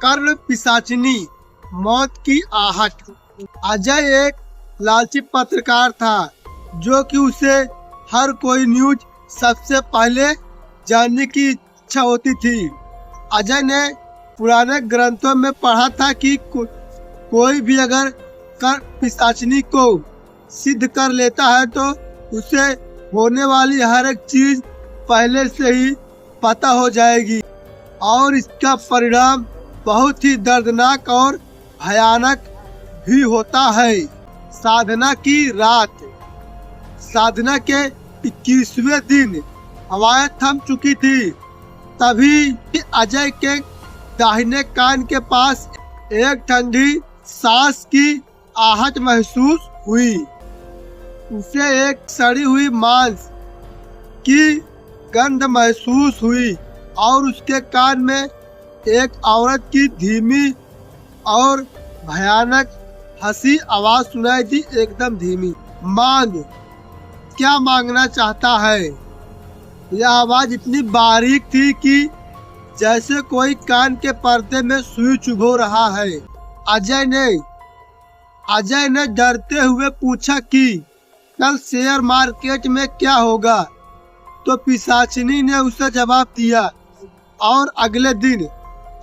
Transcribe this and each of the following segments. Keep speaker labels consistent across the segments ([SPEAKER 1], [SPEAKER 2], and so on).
[SPEAKER 1] कर्ण पिशाचिनी मौत की आहट। अजय एक लालची पत्रकार था जो कि उसे हर कोई न्यूज सबसे पहले जानने की इच्छा होती थी। अजय ने पुराने ग्रंथों में पढ़ा था कि कोई भी अगर कर्ण पिशाचिनी को सिद्ध कर लेता है तो उसे होने वाली हर एक चीज पहले से ही पता हो जाएगी और इसका परिणाम बहुत ही दर्दनाक और भयानक भी होता है। साधना की रात। साधना के 21वें दिन हवाएं थम चुकी थी। तभी अजय के दाहिने कान के पास एक ठंडी सांस की आहट महसूस हुई। उसे एक सड़ी हुई मांस की गंध महसूस हुई और उसके कान में एक औरत की धीमी और भयानक हंसी आवाज सुनाई दी, एकदम धीमी। मांग, क्या मांगना चाहता है? यह आवाज इतनी बारीक थी कि जैसे कोई कान के पर्दे में सुई चुभो रहा है। अजय ने डरते हुए पूछा कि कल शेयर मार्केट में क्या होगा? तो पिशाचिनी ने उसे जवाब दिया और अगले दिन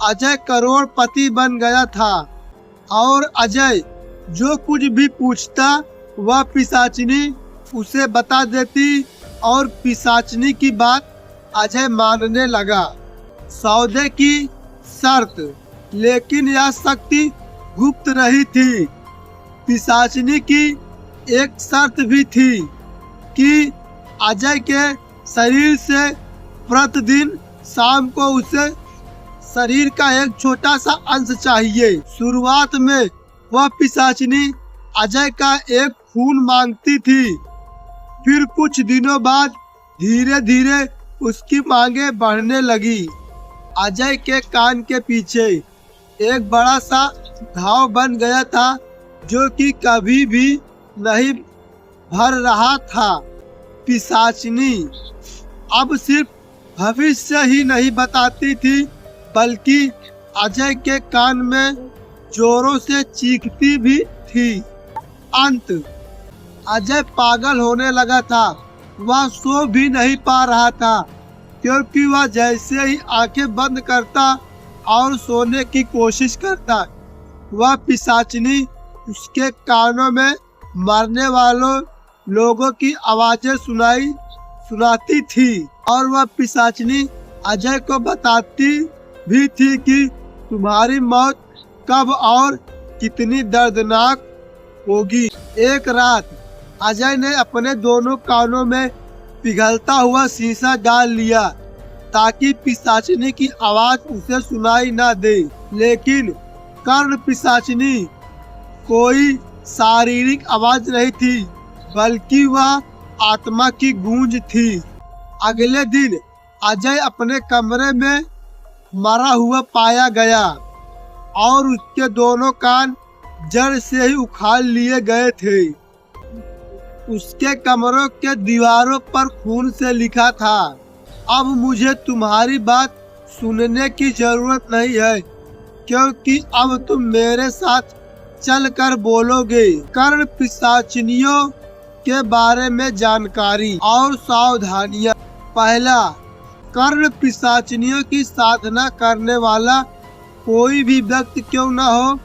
[SPEAKER 1] अजय करोड़पति बन गया था। और अजय जो कुछ भी पूछता वह पिशाचिनी उसे बता देती और पिशाचिनी की बात अजय मानने लगा। सौदे की शर्त। लेकिन यह शक्ति गुप्त नहीं थी। पिशाचिनी की एक शर्त भी थी कि अजय के शरीर से प्रतिदिन शाम को उसे शरीर का एक छोटा सा अंश चाहिए। शुरुआत में वह पिशाचिनी अजय का एक खून मांगती थी। फिर कुछ दिनों बाद धीरे धीरे उसकी मांगे बढ़ने लगी। अजय के कान के पीछे एक बड़ा सा घाव बन गया था जो कि कभी भी नहीं भर रहा था। पिशाचिनी अब सिर्फ भविष्य ही नहीं बताती थी बल्कि अजय के कान में जोरों से चीखती भी थी। अंत। अजय पागल होने लगा था। वह सो भी नहीं पा रहा था क्योंकि वह जैसे ही आंखें बंद करता और सोने की कोशिश करता वह पिशाचिनी उसके कानों में मरने वालों लोगों की आवाजें सुनाती थी और वह पिशाचिनी अजय को बताती भी थी कि तुम्हारी मौत कब और कितनी दर्दनाक होगी। एक रात अजय ने अपने दोनों कानों में पिघलता हुआ शीशा डाल लिया ताकि पिशाचिनी की आवाज उसे सुनाई ना दे। लेकिन कर्ण पिशाचिनी कोई शारीरिक आवाज नहीं थी बल्कि वह आत्मा की गूंज थी। अगले दिन अजय अपने कमरे में मरा हुआ पाया गया और उसके दोनों कान जड़ से ही उखाड़ लिए गए थे। उसके कमरों के दीवारों पर खून से लिखा था, अब मुझे तुम्हारी बात सुनने की जरूरत नहीं है क्योंकि अब तुम मेरे साथ चलकर बोलोगे। कर्ण पिशाचिनियों के बारे में जानकारी और सावधानियां। पहला, कर्ण पिशाचिनियों की साधना करने वाला कोई भी व्यक्ति क्यों न हो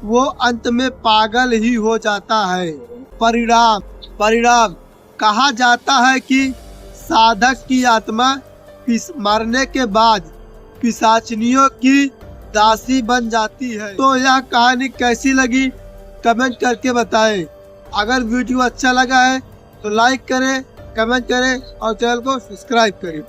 [SPEAKER 1] वो अंत में पागल ही हो जाता है। परिणाम कहा जाता है कि साधक की आत्मा मरने के बाद पिशाचिनियों की दासी बन जाती है। तो यह कहानी कैसी लगी कमेंट करके बताएं। अगर वीडियो अच्छा लगा है तो लाइक करें, कमेंट करें और चैनल को सब्सक्राइब करें।